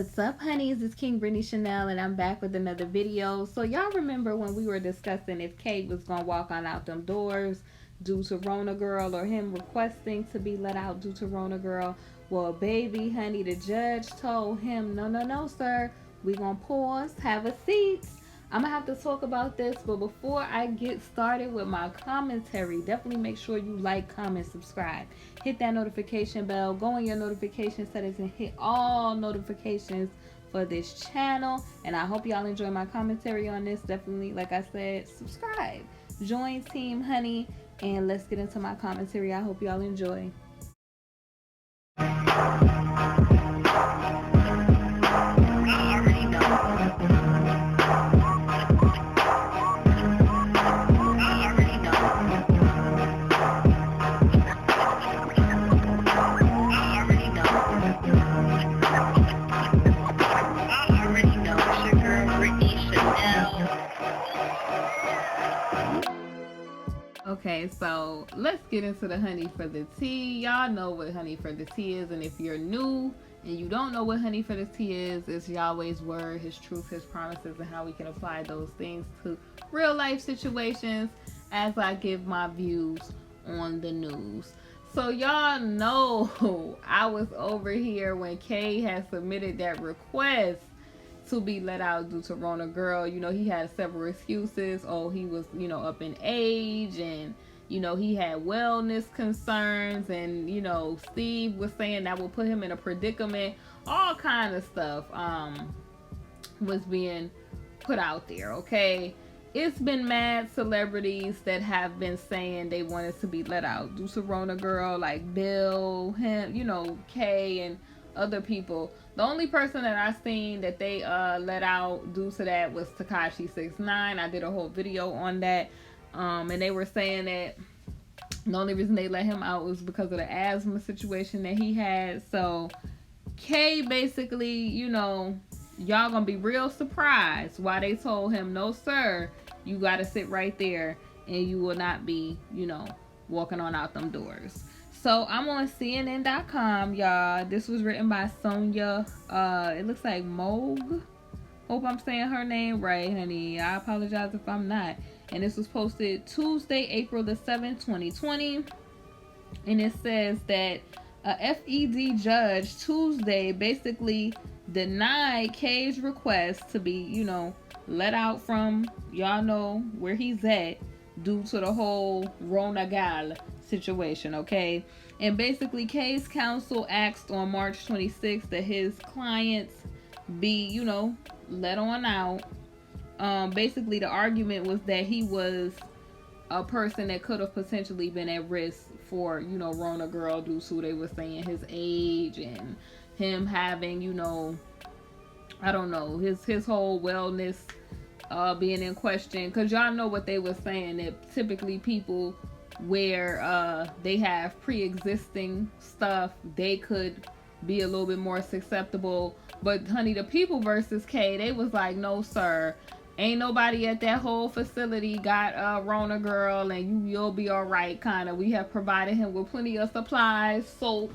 What's up, honeys? It's KingBritneyChanel, and I'm back with another video. So y'all remember when we were discussing if Kate was gonna walk on out them doors due to Rona Girl, or him requesting to be let out due to Rona Girl? Well, baby, honey, the judge told him, no, sir. We gonna pause, have a seat. I'm gonna have to talk about this, but before I get started with my commentary, definitely make sure you like, comment, subscribe. Hit that notification bell, go in your notification settings and hit all notifications for this channel. And I hope y'all enjoy my commentary on this. Definitely, like I said, subscribe. Join Team Honey, and let's get into my commentary. I hope y'all enjoy. Okay, so let's get into the honey for the tea. Y'all know what honey for the tea is, and if you're new and you don't know what honey for the tea is, it's Yahweh's word, his truth, his promises, and how we can apply those things to real life situations as I give my views on the news. So y'all know I was over here when Kay had submitted that request to be let out due to Rona Girl. You know, he had several excuses. Oh, he was, up in age, and he had wellness concerns, and Steve was saying that would put him in a predicament. All kind of stuff was being put out there. Okay, it's been mad celebrities that have been saying they wanted to be let out due to Rona Girl, like Bill, him, Kay, and other people. The only person that I seen that they let out due to that was Tekashi 6ix9ine. I did a whole video on that, and they were saying that the only reason they let him out was because of the asthma situation that he had. So Kay basically, y'all gonna be real surprised why they told him, no sir, you gotta sit right there and you will not be, walking on out them doors. So I'm on CNN.com, y'all. This was written by Sonia. It looks like Moog. Hope I'm saying her name right, honey. I apologize if I'm not. And this was posted Tuesday, April the 7th, 2020. And it says that a FED judge Tuesday basically denied Kay's request to be, let out from, y'all know where he's at, due to the whole Rona Gal situation, okay? And basically Kay's counsel asked on March 26th that his clients be, let on out. Basically the argument was that he was a person that could have potentially been at risk for, Rona Girl, due to, they were saying, his age and him having, I don't know, his whole wellness being in question. Because y'all know what they were saying, that typically people where they have pre-existing stuff, they could be a little bit more susceptible. But honey, the people versus Kay, they was like, no sir, ain't nobody at that whole facility got Rona Girl, and you'll be all right. Kind of, we have provided him with plenty of supplies, soap.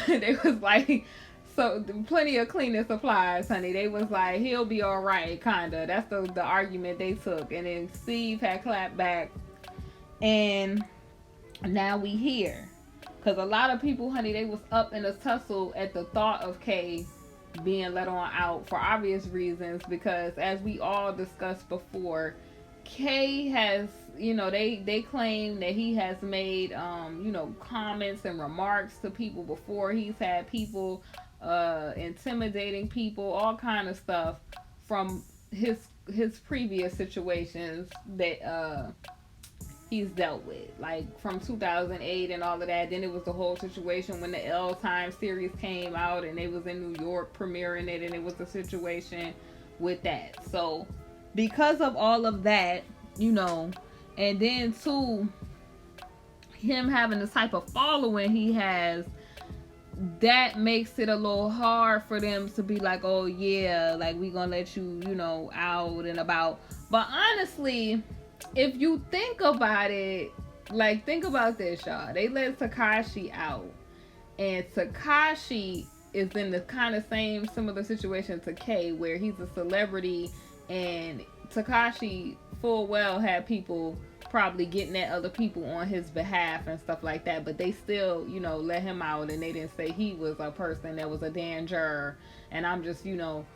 They was like, so plenty of cleaning supplies, honey. They was like, he'll be all right. Kind of, that's the argument they took. And then Steve had clapped back. And now we here, because a lot of people, honey, they was up in a tussle at the thought of Kay being let on out for obvious reasons, because as we all discussed before, Kay has, they claim that he has made comments and remarks to people before. He's had people intimidating people, all kind of stuff from his previous situations that he's dealt with, like from 2008 and all of that. Then it was the whole situation when the L Time series came out and they was in New York premiering it, and it was a situation with that. So because of all of that, and then too, him having the type of following he has, that makes it a little hard for them to be like, oh yeah, like we gonna let you, out and about. But honestly, if you think about it, like, think about this, y'all. They let Tekashi out, and Tekashi is in the kind of same similar situation to K, where he's a celebrity, and Tekashi full well had people probably getting at other people on his behalf and stuff like that, but they still, you know, let him out, and they didn't say he was a person that was a danger. And I'm just, you know,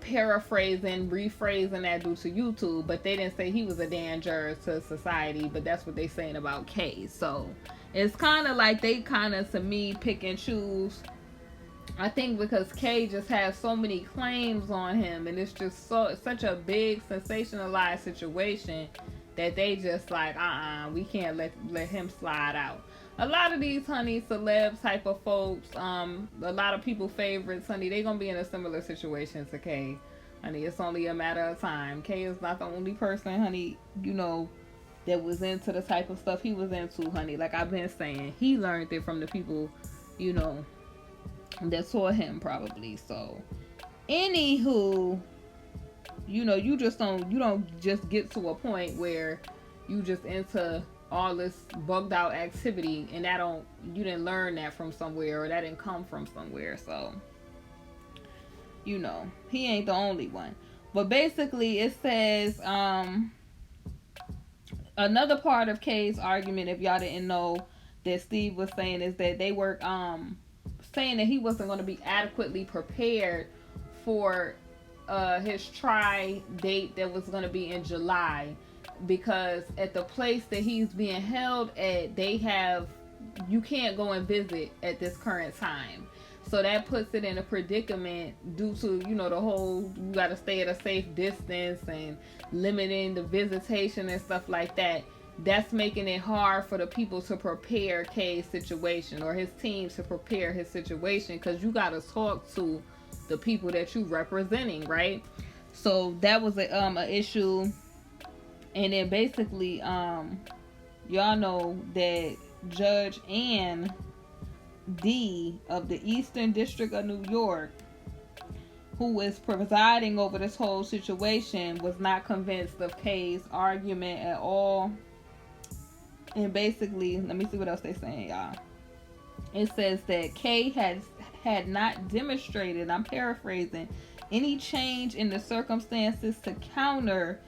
paraphrasing, rephrasing that due to YouTube, but they didn't say he was a danger to society, but that's what they saying about K. So it's kind of like they kind of, to me, pick and choose. I think because K just has so many claims on him, and it's just such a big sensationalized situation, that they just like, we can't let him slide out. A lot of these, honey, celeb type of folks, a lot of people favorites, honey, they gonna be in a similar situation to K. Honey, it's only a matter of time. K is not the only person, honey, you know, that was into the type of stuff he was into, honey. Like I've been saying, he learned it from the people, you know, that saw him probably. So, anywho, you know, you don't just get to a point where you just into all this bugged out activity, and you didn't learn that from somewhere, or that didn't come from somewhere. So, you know, he ain't the only one. But basically it says, another part of K's argument, if y'all didn't know, that Steve was saying, is that they were saying that he wasn't going to be adequately prepared for his try date that was going to be in July, because at the place that he's being held at, you can't go and visit at this current time. So that puts it in a predicament due to, you know, the whole, you got to stay at a safe distance and limiting the visitation and stuff like that. That's making it hard for the people to prepare K's situation, or his team to prepare his situation, because you got to talk to the people that you representing, right? So that was a issue. And then basically, y'all know that Judge Ann D of the Eastern District of New York, who is presiding over this whole situation, was not convinced of K's argument at all. And basically, let me see what else they're saying, y'all. It says that K had not demonstrated, I'm paraphrasing, any change in the circumstances to counter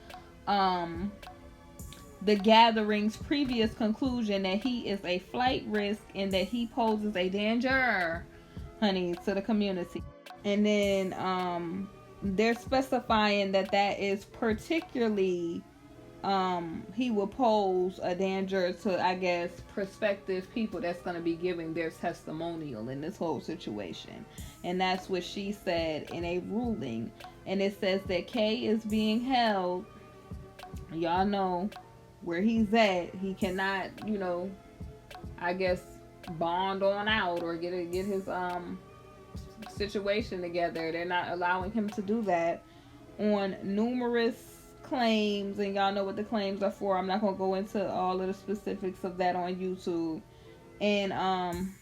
the gathering's previous conclusion that he is a flight risk and that he poses a danger, honey, to the community. And then they're specifying that is particularly he will pose a danger to, I guess, prospective people that's going to be giving their testimonial in this whole situation. And that's what she said in a ruling. And it says that K is being held, y'all know where he's at. He cannot, you know, I guess, bond on out or get his situation together. They're not allowing him to do that on numerous claims, and y'all know what the claims are for. I'm not gonna go into all of the specifics of that on YouTube. And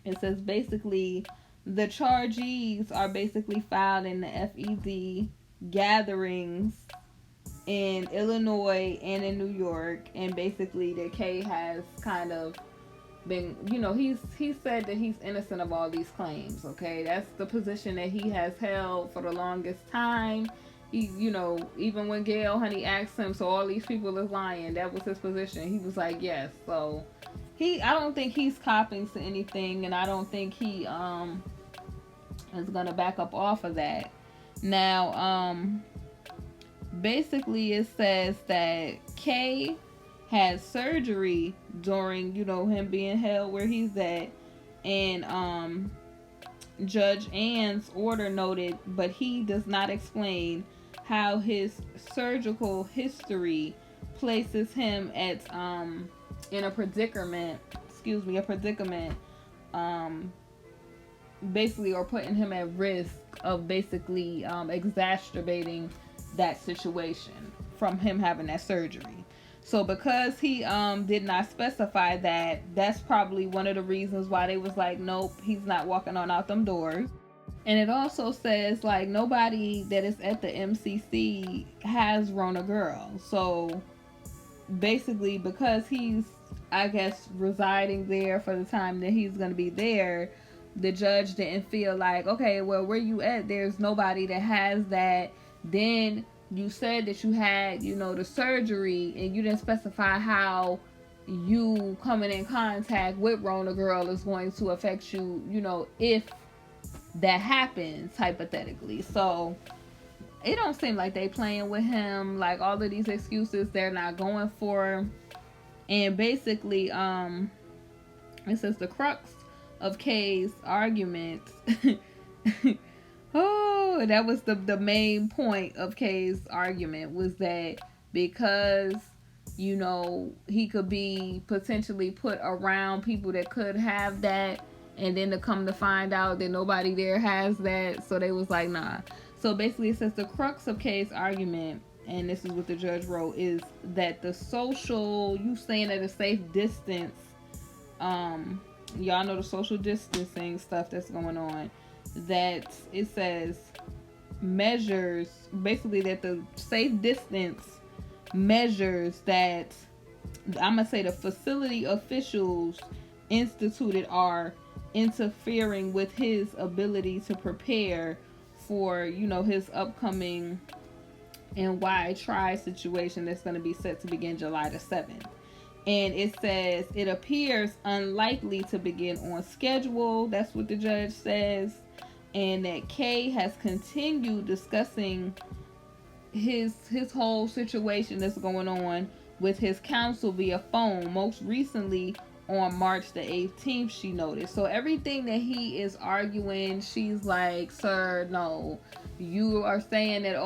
it says basically the charges are basically filed in the FED gatherings in Illinois and in New York, and basically that K has kind of been, you know, he said that he's innocent of all these claims. Okay, that's the position that he has held for the longest time. He, you know, even when Gail, honey, asked him, so all these people is lying, that was his position. He was like, yes. So I don't think he's copping to anything, and I don't think he is gonna back up off of that. Now, basically it says that K had surgery during, you know, him being held where he's at, and Judge Ann's order noted, but he does not explain how his surgical history places him at in a predicament, basically, or putting him at risk of basically exacerbating that situation from him having that surgery. So because he did not specify that, that's probably one of the reasons why they was like, nope, he's not walking on out them doors. And it also says, like, nobody that is at the MCC has Rona Girl. So basically, because he's, I guess, residing there for the time that he's going to be there, the judge didn't feel like, okay, well, where you at? There's nobody that has that. Then you said that you had, the surgery, and you didn't specify how you coming in contact with Rona Girl is going to affect you, if that happens, hypothetically. So it don't seem like they playing with him. Like, all of these excuses they're not going for. And basically, it says the crux of Kay's argument. Oh, that was the main point of Kay's argument, was that because, he could be potentially put around people that could have that, and then to come to find out that nobody there has that, so they was like, nah. So basically it says the crux of Kay's argument, and this is what the judge wrote, is that the social, you staying at a safe distance, y'all know the social distancing stuff that's going on, that it says measures, basically that the safe distance measures that, I'm gonna say, the facility officials instituted are interfering with his ability to prepare for, his upcoming NY tri situation that's going to be set to begin July the 7th. And it says it appears unlikely to begin on schedule. That's what the judge says. And that Kay has continued discussing his whole situation that's going on with his counsel via phone. Most recently on March the 18th, she noticed. So everything that he is arguing, she's like, sir, no. You are saying that,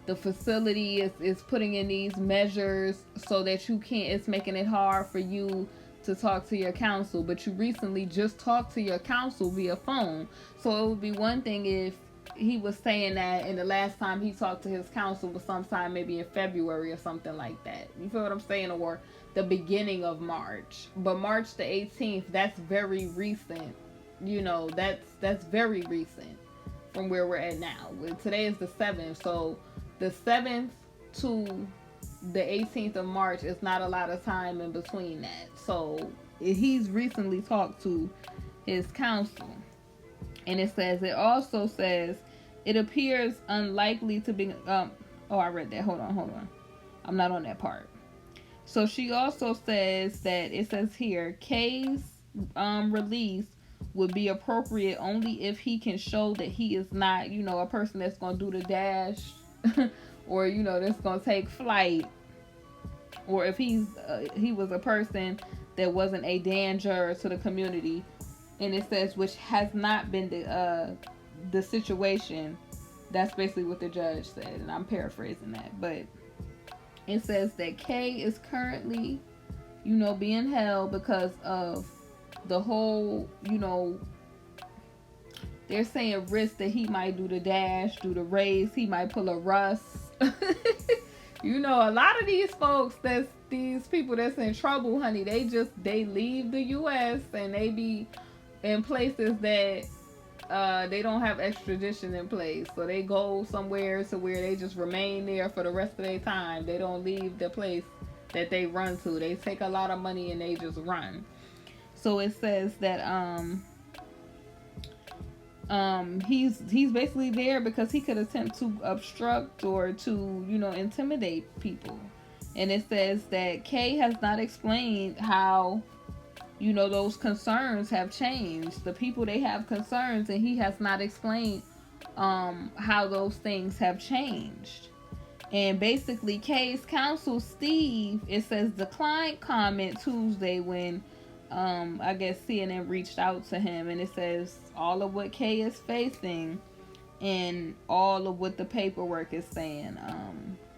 the facility is putting in these measures so that you can't, it's making it hard for you to talk to your counsel, but you recently just talked to your counsel via phone. So it would be one thing if he was saying that, and the last time he talked to his counsel was sometime maybe in February or something like that. You feel what I'm saying? Or the beginning of March. But March the 18th, that's very recent. That's very recent from where we're at now. Today is the 7th, so the 7th to the 18th of March is not a lot of time in between that. So he's recently talked to his counsel. And it also says it appears unlikely to be, I read that. Hold on. I'm not on that part. So she also says that, it says here, Kay's release would be appropriate only if he can show that he is not, a person that's going to do the dash or, that's going to take flight, or if he was a person that wasn't a danger to the community. And it says, which has not been the situation. That's basically what the judge said, and I'm paraphrasing that. But it says that Kay is currently, being held because of the whole, they're saying risk that he might do the dash, do the race, he might pull a Russ. A lot of these folks, these people that's in trouble, honey, they leave the U.S. and they be in places that they don't have extradition in place. So they go somewhere to where they just remain there for the rest of their time. They don't leave the place that they run to. They take a lot of money and they just run. So it says that he's basically there because he could attempt to obstruct or to, intimidate people. And it says that Kay has not explained how, those concerns have changed. The people, they have concerns, and he has not explained how those things have changed. And basically, Kay's counsel, Steve, it says, declined comment Tuesday when I guess CNN reached out to him, and it says all of what Kay is facing and all of what the paperwork is saying,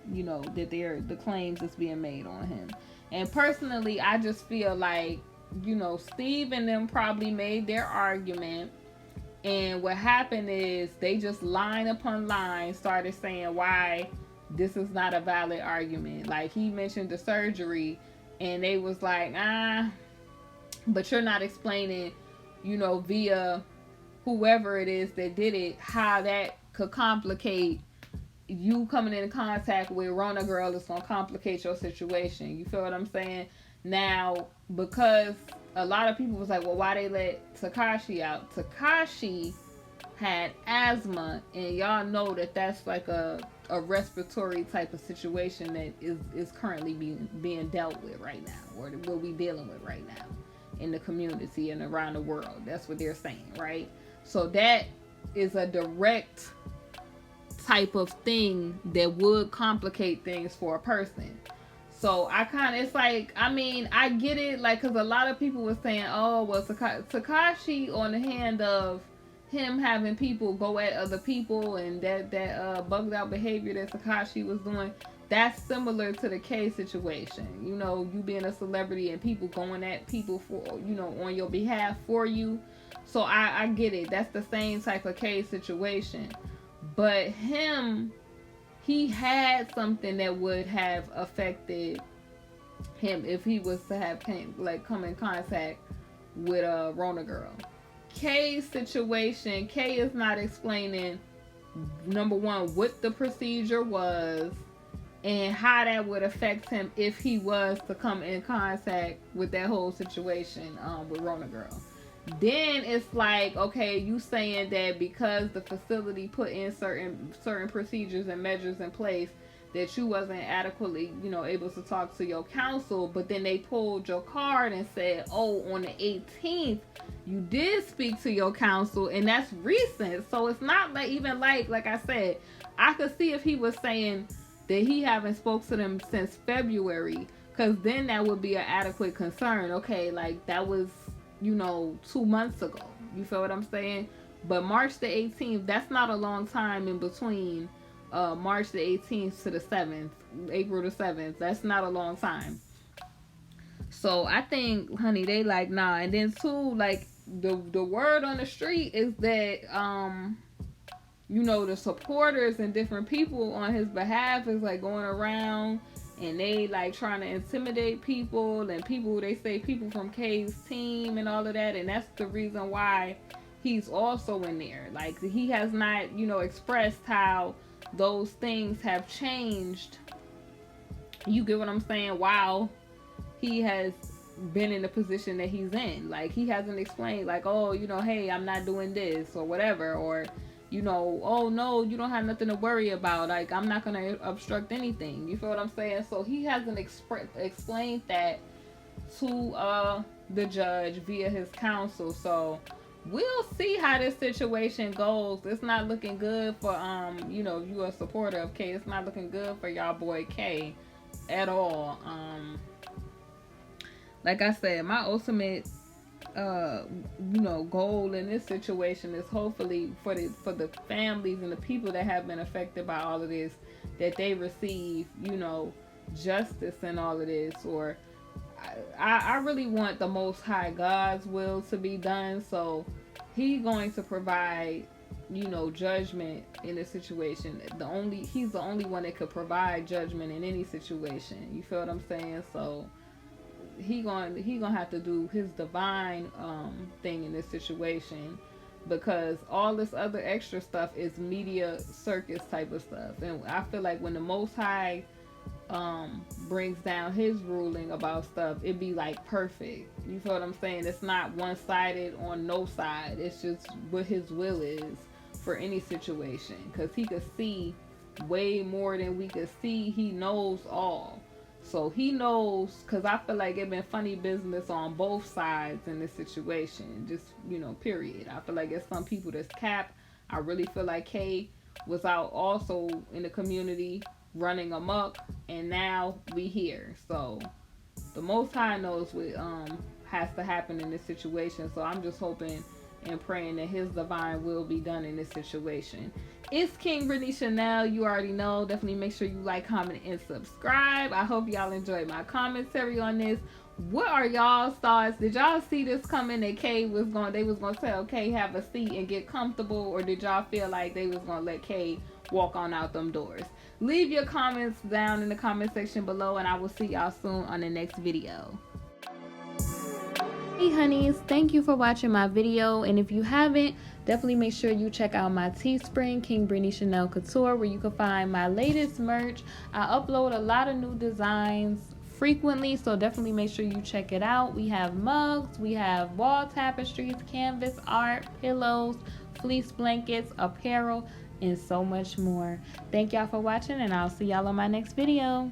that the claims is being made on him. And personally, I just feel like, Steve and them probably made their argument, and what happened is they just line upon line started saying why this is not a valid argument. Like, he mentioned the surgery, and they was like, but you're not explaining, via whoever it is that did it, how that could complicate you coming into contact with Rona Girl. Is going to complicate your situation. You feel what I'm saying? Now, because a lot of people was like, well, why they let Tekashi out? Tekashi had asthma, and y'all know that that's like a respiratory type of situation that is currently being dealt with right now, or will be dealing with right now in the community and around the world. That's what they're saying, right? So that is a direct type of thing that would complicate things for a person. So I kind of, it's like, I mean, I get it, like, because a lot of people were saying, oh, well, Tekashi, on the hand of him having people go at other people, and that bugged out behavior that Tekashi was doing, that's similar to the K situation. You know, you being a celebrity and people going at people for, you know, on your behalf for you. So I get it. That's the same type of K situation. But he had something that would have affected him if he was to have come in contact with a Rona girl. K's situation, K is not explaining, number one, what the procedure was and how that would affect him if he was to come in contact with that whole situation with Rona girl. Then it's like, okay, you saying that because the facility put in certain procedures and measures in place, that you wasn't adequately, you know, able to talk to your counsel, but then they pulled your card and said, oh, on the 18th, you did speak to your counsel, and that's recent. So it's not like, even like I said, I could see if he was saying that he haven't spoke to them since February, because then that would be an adequate concern. Okay, like that was, you know, 2 months ago. You feel what I'm saying? But March the 18th, that's not a long time in between March the 18th to the 7th, April the 7th. That's not a long time. So I think, honey, they like, nah. And then too, like, the word on the street is that, you know, the supporters and different people on his behalf is like going around and they like trying to intimidate people, and people, they say people from K's team and all of that. And that's the reason why he's also in there. Like, he has not, you know, expressed how those things have changed. You get what I'm saying? Wow, he has been in the position that he's in. Like, he hasn't explained, like, oh, you know, hey, I'm not doing this or whatever, or, you know, oh no, you don't have nothing to worry about, like, I'm not gonna obstruct anything. You feel what I'm saying? So he hasn't explained that to the judge via his counsel. So we'll see how this situation goes. It's not looking good for you know, you a supporter of K. It's not looking good for y'all boy K at all. Like I said, my ultimate you know, goal in this situation is hopefully for the families and the people that have been affected by all of this, that they receive, you know, justice in all of this. Or I really want the Most High God's will to be done. So he's going to provide, you know, judgment in this situation. He's the only one that could provide judgment in any situation. You feel what I'm saying? So he gonna have to do his divine thing in this situation, because all this other extra stuff is media circus type of stuff. And I feel like when the Most High brings down his ruling about stuff, it be like perfect. You feel what I'm saying? It's not one-sided on no side. It's just what his will is for any situation, because he could see way more than we could see. He knows all. So he knows, because I feel like it's been funny business on both sides in this situation. Just, you know, period. I feel like there's some people that's cap. I really feel like K was out also in the community running amok, and now we here. So the Most High knows what has to happen in this situation. So I'm just hoping and praying that his divine will be done in this situation. It's King Brittany Chanel. You already know. Definitely make sure you like, comment, and subscribe. I hope y'all enjoyed my commentary on this. What are y'all's thoughts? Did y'all see this coming, that K was going, they was going to tell K have a seat and get comfortable, or did y'all feel like they was going to let K walk on out them doors? Leave your comments down in the comment section below, and I will see y'all soon on the next video. Hey honeys, thank you for watching my video, and if you haven't, definitely make sure you check out my Teespring, King Brittany Chanel Couture, where you can find my latest merch. I upload a lot of new designs frequently, so definitely make sure you check it out. We have mugs, we have wall tapestries, canvas art, pillows, fleece blankets, apparel, and so much more. Thank y'all for watching, and I'll see y'all on my next video.